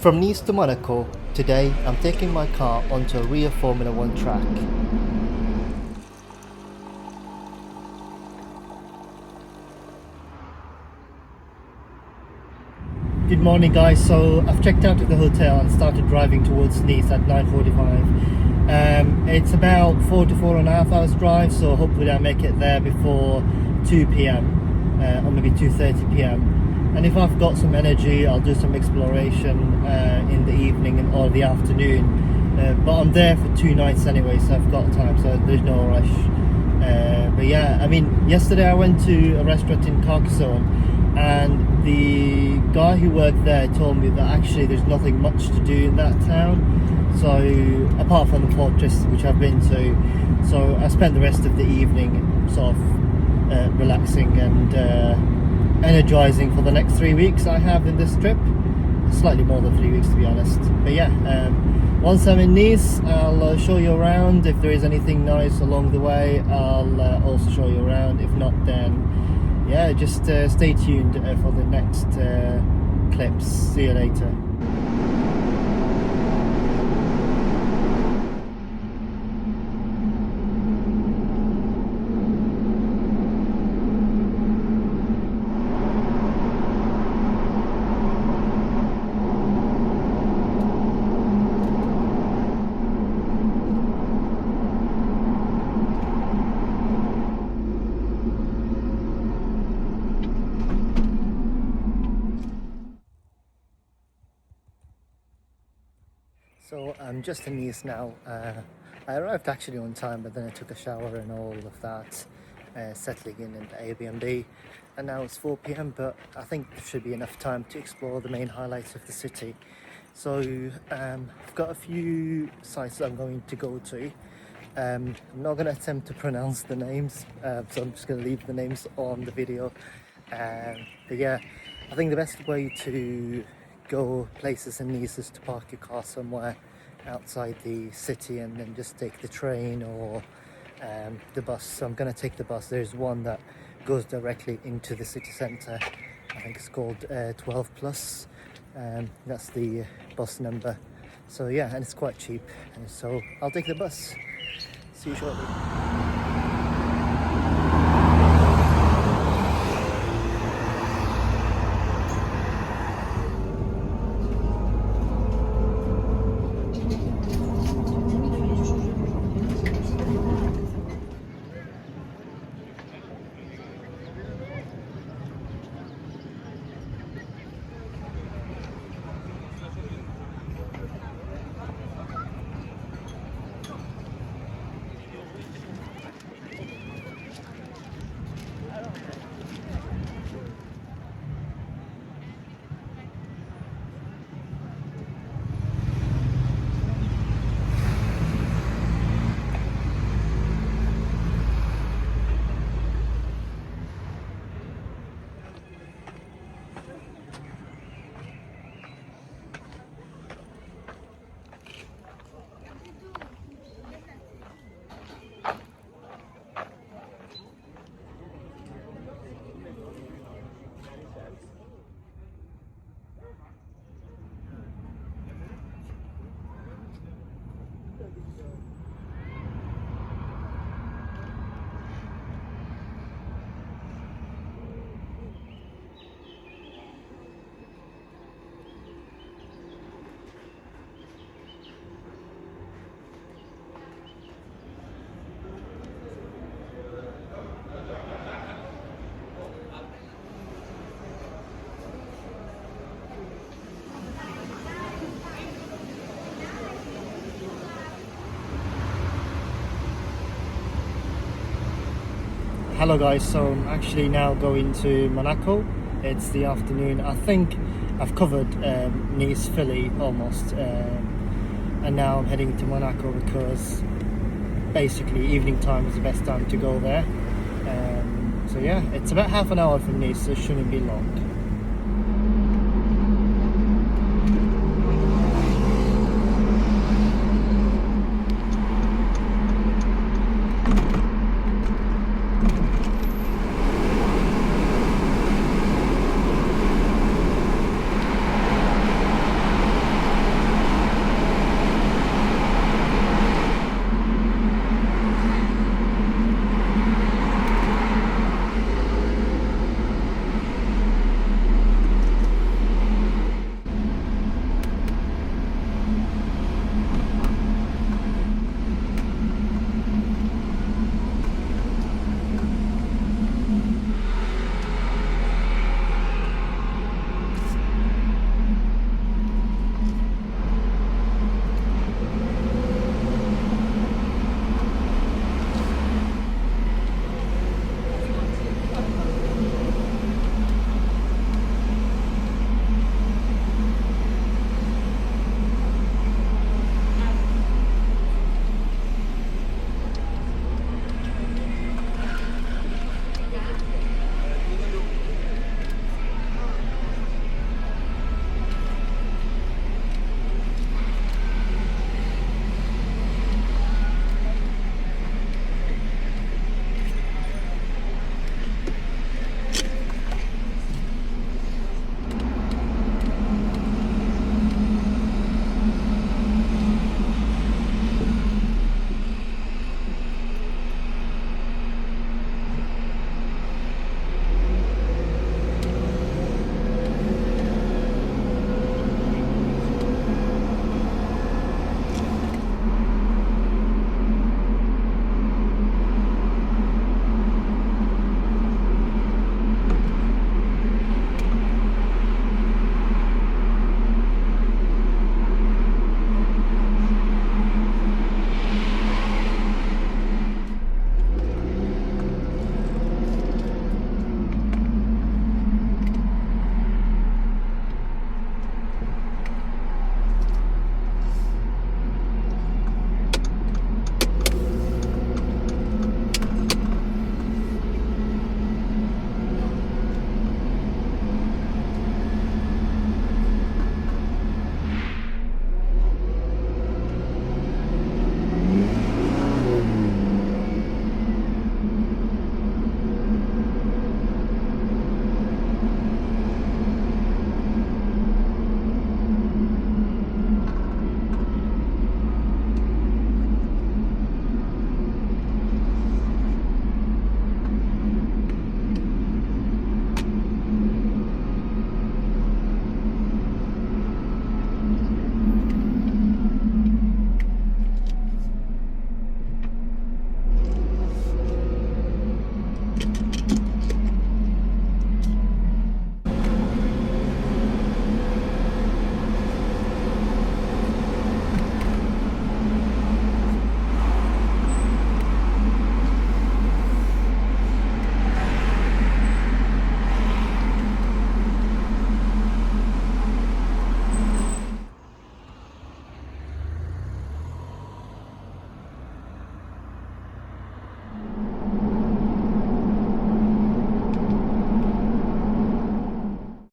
From Nice to Monaco, today I'm taking my car onto a real Formula 1 track. Good morning guys, so I've checked out of the hotel and started driving towards Nice at 9:45. It's about 4 to 4.5 hours drive, so hopefully I'll make it there before 2 p.m. Or maybe 2:30 p.m. And if I've got some energy, I'll do some exploration in the evening or the afternoon. But I'm there for 2 nights anyway, so I've got time, so there's no rush. But yeah, I mean, yesterday I went to a restaurant in Carcassonne, and the guy who worked there told me that actually there's nothing much to do in that town. So apart from the fortress, which I've been to, so I spent the rest of the evening sort of relaxing and energizing for the next 3 weeks I have in this trip. Slightly more than 3 weeks to be honest. But yeah, once I'm in Nice, I'll show you around. If there is anything nice along the way, I'll also show you around. If not, then yeah, just stay tuned for the next clips. See you later. So I'm just in Nice now. I arrived actually on time, but then I took a shower and all of that, settling in the Airbnb, and now it's 4 p.m. but I think there should be enough time to explore the main highlights of the city. So I've got a few sites I'm going to go to. I'm not going to attempt to pronounce the names, so I'm just going to leave the names on the video. But yeah, I think the best way to go places in Nice is to park your car somewhere outside the city and then just take the train or the bus. So I'm going to take the bus. There's one that goes directly into the city centre. I think it's called 12 Plus. That's the bus number. So yeah, and it's quite cheap. And so I'll take the bus. See you shortly. Hello guys, so I'm actually now going to Monaco. It's the afternoon. I think I've covered Nice, Philly almost, and now I'm heading to Monaco because basically evening time is the best time to go there. So yeah, it's about half an hour from Nice, so it shouldn't be long.